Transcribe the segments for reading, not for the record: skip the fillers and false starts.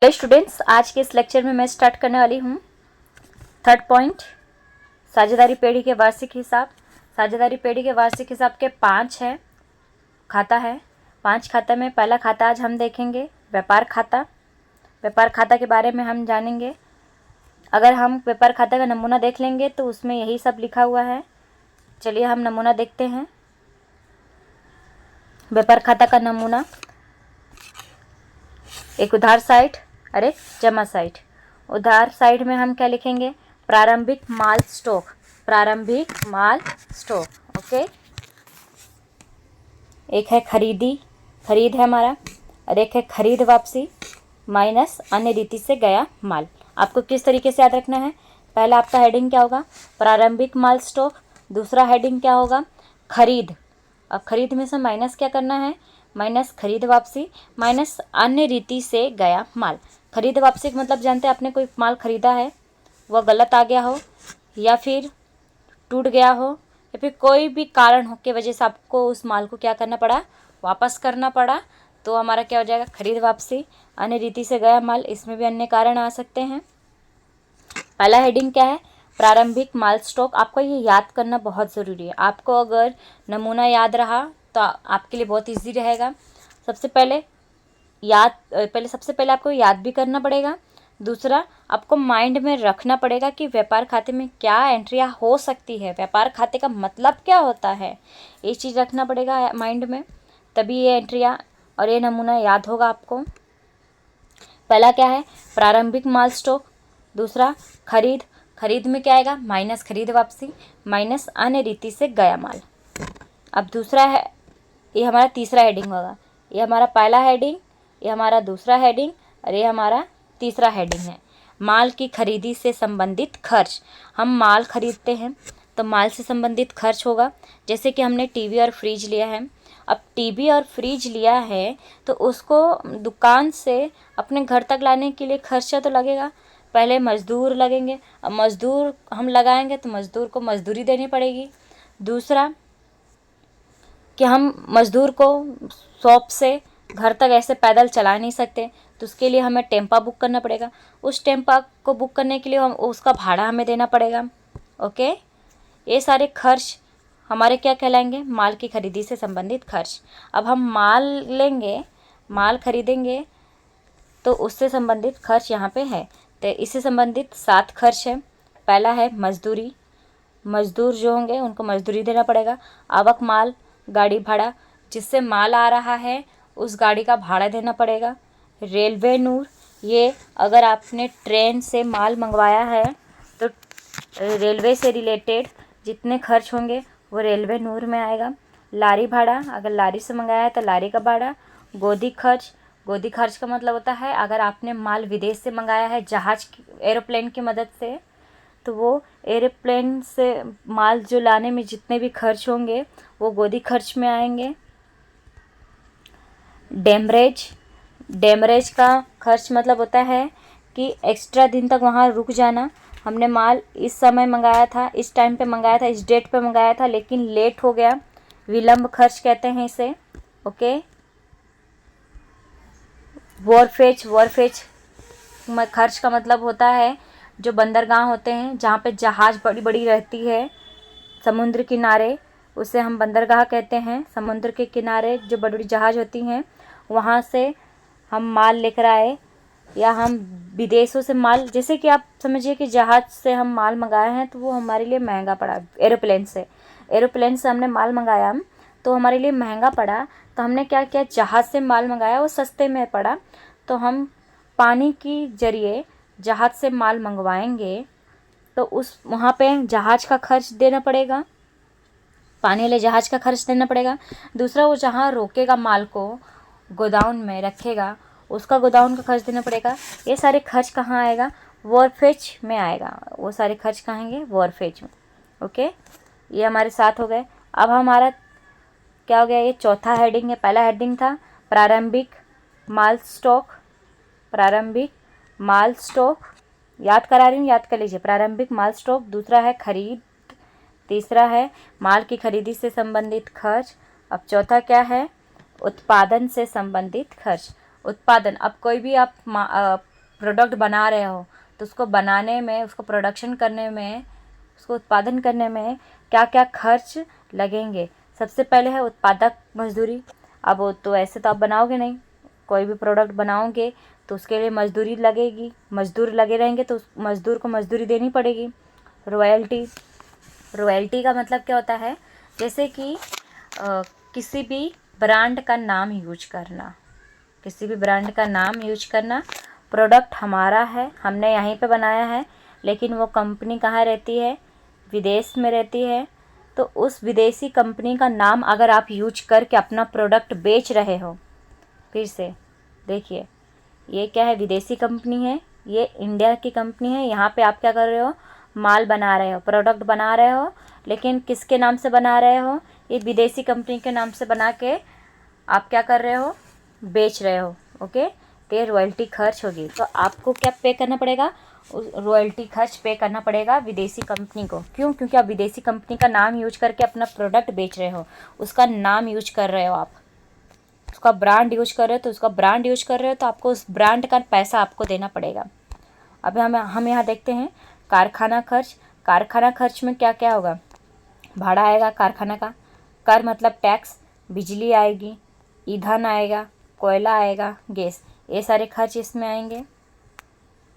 Hello students, आज के इस लेक्चर में मैं स्टार्ट करने वाली हूँ थर्ड पॉइंट, साझेदारी पेढ़ी के वार्षिक हिसाब। साझेदारी पेढ़ी के वार्षिक हिसाब के 5 है खाता है। 5 खाता में पहला खाता आज हम देखेंगे व्यापार खाता। व्यापार खाता के बारे में हम जानेंगे। अगर हम व्यापार खाता का नमूना देख लेंगे तो उसमें यही सब लिखा हुआ है। चलिए हम नमूना देखते हैं। व्यापार खाता का नमूना, एक उधार साइड और एक जमा साइड। उधार साइड में हम क्या लिखेंगे? प्रारंभिक माल स्टॉक। प्रारंभिक माल स्टॉक, ओके। एक है खरीद है हमारा, और एक है खरीद वापसी माइनस अन्य रीति से गया माल। आपको किस तरीके से याद रखना है? पहला आपका हेडिंग क्या होगा? प्रारंभिक माल स्टॉक। दूसरा हेडिंग क्या होगा? खरीद। अब खरीद में से माइनस क्या करना है? माइनस खरीद वापसी माइनस अन्य रीति से गया माल। खरीद वापसी का मतलब जानते हैं, आपने कोई माल खरीदा है, वह गलत आ गया हो या फिर टूट गया हो या फिर कोई भी कारण हो के वजह से आपको उस माल को क्या करना पड़ा? वापस करना पड़ा, तो हमारा क्या हो जाएगा? खरीद वापसी। अन्य रीति से गया माल, इसमें भी अन्य कारण आ सकते हैं। पहला हेडिंग क्या है? प्रारंभिक माल स्टॉक। आपको ये याद करना बहुत ज़रूरी है। आपको अगर नमूना याद रहा तो आपके लिए बहुत इजी रहेगा। सबसे पहले आपको याद भी करना पड़ेगा। दूसरा, आपको माइंड में रखना पड़ेगा कि व्यापार खाते में क्या एंट्रियाँ हो सकती है, व्यापार खाते का मतलब क्या होता है, ये चीज़ रखना पड़ेगा माइंड में, तभी ये एंट्रियाँ और ये नमूना याद होगा आपको। पहला क्या है? प्रारंभिक माल स्टॉक। दूसरा खरीद में क्या आएगा? माइनस खरीद वापसी माइनस अन्य रीति से गया माल। अब दूसरा है, ये हमारा तीसरा हेडिंग होगा। ये हमारा पहला हेडिंग, ये हमारा दूसरा हेडिंग और ये हमारा तीसरा हेडिंग है। माल की खरीदी से संबंधित खर्च। हम माल खरीदते हैं तो माल से संबंधित खर्च होगा। जैसे कि हमने टीवी और फ्रिज लिया है। अब टीवी और फ्रिज लिया है तो उसको दुकान से अपने घर तक लाने के लिए खर्चा तो लगेगा। पहले मज़दूर लगेंगे। अब मज़दूर हम लगाएंगे तो मज़दूर को मज़दूरी देनी पड़ेगी। दूसरा कि हम मज़दूर को शॉप से घर तक ऐसे पैदल चला नहीं सकते, तो उसके लिए हमें टेम्पा बुक करना पड़ेगा। उस टेम्पा को बुक करने के लिए हम उसका भाड़ा हमें देना पड़ेगा, ओके। ये सारे खर्च हमारे क्या कहलाएंगे? माल की खरीदी से संबंधित खर्च। अब हम माल लेंगे, माल खरीदेंगे तो उससे संबंधित खर्च यहाँ पे है। तो इससे संबंधित 7 खर्च है। पहला है मजदूरी। मजदूर जो होंगे उनको मजदूरी देना पड़ेगा। आवक माल, गाड़ी भाड़ा, जिससे माल आ रहा है उस गाड़ी का भाड़ा देना पड़ेगा। रेलवे नूर, ये अगर आपने ट्रेन से माल मंगवाया है तो रेलवे से रिलेटेड जितने खर्च होंगे वो रेलवे नूर में आएगा। लारी भाड़ा, अगर लारी से मंगाया है तो लारी का भाड़ा। गोदी खर्च का मतलब होता है अगर आपने माल विदेश से मंगाया है जहाज एरोप्लेन की मदद से, तो वो एरोप्लेन से माल जो लाने में जितने भी खर्च होंगे वो गोदी खर्च में आएंगे। डेमरेज का खर्च मतलब होता है कि एक्स्ट्रा दिन तक वहाँ रुक जाना। हमने माल इस समय मंगाया था, इस टाइम पे मंगाया था, इस डेट पे मंगाया था, लेकिन लेट हो गया, विलंब खर्च कहते हैं इसे, ओके। वॉरफेज खर्च का मतलब होता है जो बंदरगाह होते हैं जहाँ पे जहाज़ बड़ी बड़ी रहती है समुद्र किनारे, उसे हम बंदरगाह कहते हैं। समुद्र के किनारे जो बड़ी बड़ी जहाज़ होती हैं वहाँ से हम माल लेकर आए, या हम विदेशों से माल, जैसे कि आप समझिए कि जहाज़ से हम माल मंगाए हैं तो वो हमारे लिए महंगा पड़ा। एरोप्लेन से हमने माल मंगाया तो हमारे लिए महंगा पड़ा, तो हमने क्या किया? जहाज़ से माल मंगाया, वो सस्ते में पड़ा, तो हम पानी की जरिए जहाज़ से माल मंगवाएंगे तो उस वहाँ पे जहाज़ का खर्च देना पड़ेगा, पानी वाले जहाज़ का खर्च देना पड़ेगा। दूसरा, वो जहाँ रोकेगा माल को, गोदाउन में रखेगा, उसका गोदाउन का खर्च देना पड़ेगा। ये सारे खर्च कहाँ आएगा? वॉरफेज में आएगा। वो सारे खर्च कहाँ आएंगे? वॉरफेज में, ओके। ये हमारे 7 हो गए। अब हमारा क्या हो गया? ये चौथा हेडिंग है। पहला हेडिंग था प्रारंभिक माल स्टॉक, याद करा रही हूँ, याद कर लीजिए। प्रारंभिक माल स्टॉक। दूसरा है खरीद। तीसरा है माल की खरीदी से संबंधित खर्च। अब चौथा क्या है? उत्पादन से संबंधित खर्च। उत्पादन, अब कोई भी आप प्रोडक्ट बना रहे हो तो उसको बनाने में, उसको प्रोडक्शन करने में, उसको उत्पादन करने में क्या क्या खर्च लगेंगे। सबसे पहले है उत्पादक मजदूरी। अब वो तो ऐसे तो आप बनाओगे नहीं, कोई भी प्रोडक्ट बनाओगे तो उसके लिए मजदूरी लगेगी, मजदूर लगे रहेंगे तो उस मजदूर को मजदूरी देनी पड़ेगी। रॉयल्टी, रॉयल्टी का मतलब क्या होता है, जैसे कि किसी भी ब्रांड का नाम यूज करना, किसी भी ब्रांड का नाम यूज करना। प्रोडक्ट हमारा है, हमने यहीं पे बनाया है, लेकिन वो कंपनी कहाँ रहती है, विदेश में रहती है। तो उस विदेशी कंपनी का नाम अगर आप यूज करके अपना प्रोडक्ट बेच रहे हो, फिर से देखिए ये क्या है, विदेशी कंपनी है, ये इंडिया की कंपनी है। यहाँ पे आप क्या कर रहे हो, माल बना रहे हो, प्रोडक्ट बना रहे हो, लेकिन किसके नाम से बना रहे हो, ये विदेशी कंपनी के नाम से बना के आप क्या कर रहे हो, बेच रहे हो। ओके, तो ये रॉयल्टी खर्च होगी। तो आपको क्या पे करना पड़ेगा, उस रॉयल्टी खर्च पे करना पड़ेगा विदेशी कंपनी को। क्यों? क्योंकि आप विदेशी कंपनी का नाम यूज करके अपना प्रोडक्ट बेच रहे हो, उसका नाम यूज कर रहे हो, आप उसका ब्रांड यूज कर रहे हो, तो उसका ब्रांड यूज कर रहे हो तो आपको उस ब्रांड का पैसा आपको देना पड़ेगा। अब हम यहाँ देखते हैं कारखाना खर्च। कारखाना खर्च में क्या क्या होगा, भाड़ा आएगा कारखाना का, कर मतलब टैक्स, बिजली आएगी, ईंधन आएगा, कोयला आएगा, गैस, ये सारे खर्च इसमें आएंगे।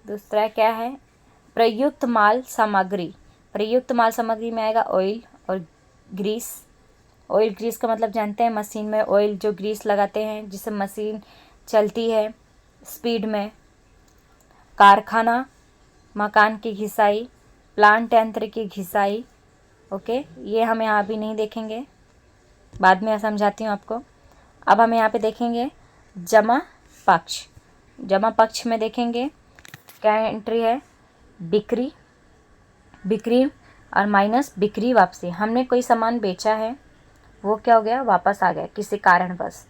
दूसरा क्या है, प्रयुक्त माल सामग्री। प्रयुक्त माल सामग्री में आएगा ऑयल और ग्रीस। ऑयल ग्रीस का मतलब जानते हैं, मशीन में ऑयल जो ग्रीस लगाते हैं जिससे मशीन चलती है स्पीड में। कारखाना, मकान की घिसाई, प्लांट यंत्र की घिसाई। ओके, ये हम यहाँ भी नहीं देखेंगे, बाद में समझाती हूँ आपको। अब हम यहाँ पे देखेंगे जमा पक्ष। जमा पक्ष में देखेंगे क्या एंट्री है, बिक्री, बिक्री और माइनस बिक्री वापसी। हमने कोई सामान बेचा है, वो क्या हो गया, वापस आ गया किसी कारणवश,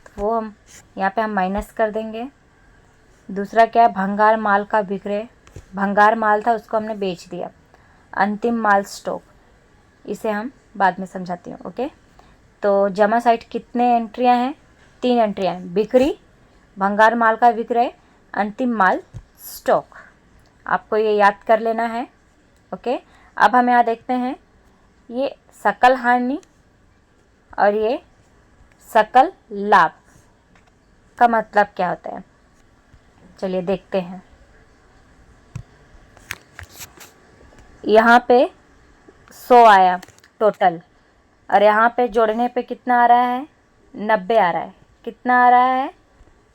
तो वो हम यहाँ पे हम माइनस कर देंगे। दूसरा क्या है, भंगार माल का विक्रय। भंगार माल था उसको हमने बेच दिया। अंतिम माल स्टॉक, इसे हम बाद में समझाती हूँ। ओके, तो जमा साइड कितने एंट्रियाँ हैं, 3 एंट्रियाँ हैं, बिक्री, भंगार माल का विक्रय, अंतिम माल स्टॉक। आपको ये याद कर लेना है। ओके, अब हम यहाँ देखते हैं ये सकल हानि और ये सकल लाभ का मतलब क्या होता है, चलिए देखते हैं। यहाँ पे 100 आया टोटल, और यहाँ पे जोड़ने पे कितना आ रहा है, 90 आ रहा है। कितना आ रहा है,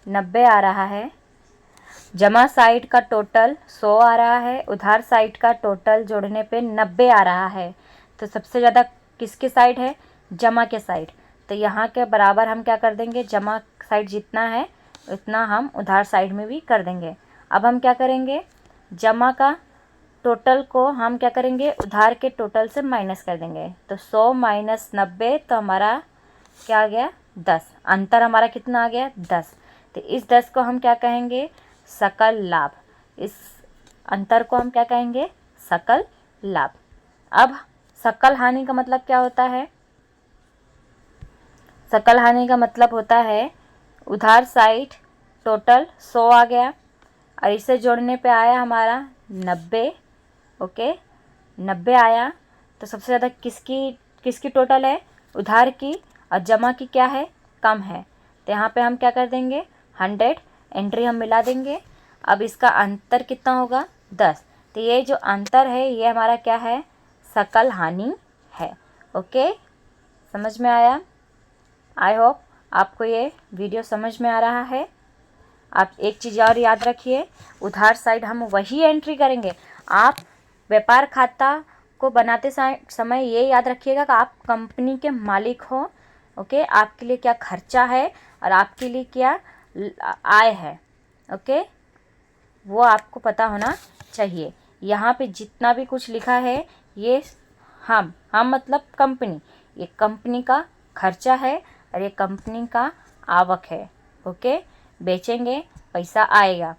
90 आ रहा है। जमा साइड का टोटल 100 आ रहा है, उधार साइड का टोटल जोड़ने पे 90 आ रहा है। तो सबसे ज़्यादा किसके साइड है, जमा के साइड। तो यहाँ के बराबर हम क्या कर देंगे, जमा साइड जितना है उतना हम उधार साइड में भी कर देंगे। अब हम क्या करेंगे, जमा का टोटल को हम क्या करेंगे, उधार के टोटल से माइनस कर देंगे। तो 100 माइनस 90, तो हमारा क्या आ गया, 10। अंतर हमारा कितना आ गया, 10। तो इस 10 को हम क्या कहेंगे, सकल लाभ। इस अंतर को हम क्या कहेंगे, सकल लाभ। अब सकल हानि का मतलब क्या होता है, सकल हानि का मतलब होता है उधार साइड टोटल 100 आ गया और इसे जोड़ने पे आया हमारा 90। ओके, 90 आया, तो सबसे ज़्यादा किसकी किसकी टोटल है, उधार की, और जमा की क्या है, कम है। तो यहाँ पे हम क्या कर देंगे, 100 एंट्री हम मिला देंगे। अब इसका अंतर कितना होगा, 10। तो ये जो अंतर है ये हमारा क्या है, सकल हानि है। ओके, समझ में आया? आई होप आपको ये वीडियो समझ में आ रहा है। आप एक चीज़ और याद रखिए, उधार साइड हम वही एंट्री करेंगे। आप व्यापार खाता को बनाते समय ये याद रखिएगा कि आप कंपनी के मालिक हो। ओके, आपके लिए क्या खर्चा है और आपके लिए क्या आय है, ओके, वो आपको पता होना चाहिए। यहाँ पे जितना भी कुछ लिखा है ये हम मतलब कंपनी, ये कंपनी का खर्चा है और ये कंपनी का आवक है। ओके, बेचेंगे पैसा आएगा,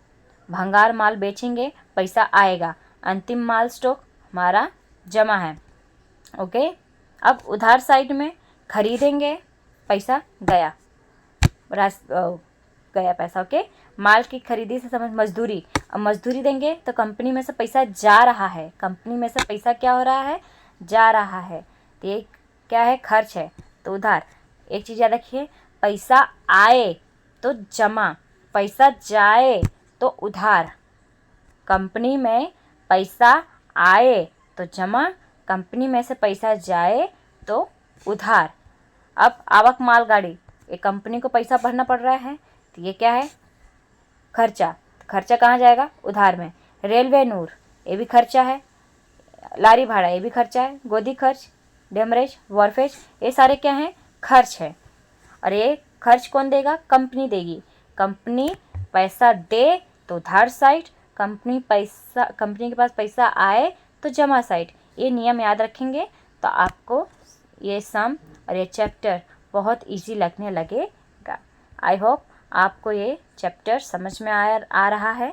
भंगार माल बेचेंगे पैसा आएगा, अंतिम माल स्टॉक हमारा जमा है। ओके, अब उधार साइड में खरीदेंगे, पैसा गया, गया पैसा। ओके, माल की खरीदी से समझ मजदूरी, अब मजदूरी देंगे तो कंपनी में से पैसा जा रहा है, कंपनी में से पैसा क्या हो रहा है, जा रहा है, तो ये क्या है, खर्च है, तो उधार। एक चीज़ याद रखिए, पैसा आए तो जमा, पैसा जाए तो उधार। कंपनी में पैसा आए तो जमा, कंपनी में से पैसा जाए तो उधार। अब आवक मालगाड़ी, ये कंपनी को पैसा भरना पड़ रहा है, तो ये क्या है, खर्चा। खर्चा कहाँ जाएगा, उधार में। रेलवे नूर, ये भी खर्चा है। लारी भाड़ा, ये भी खर्चा है। गोदी खर्च, डेमरेज, वॉरफेज, ये सारे क्या हैं, खर्च है। और ये खर्च कौन देगा, कंपनी देगी। कंपनी पैसा दे तो उधार साइड, कंपनी के पास पैसा आए तो जमा साइड। ये नियम याद रखेंगे तो आपको ये सम और ये चैप्टर बहुत इजी लगने लगेगा। आई होप आपको ये चैप्टर समझ में आ रहा है।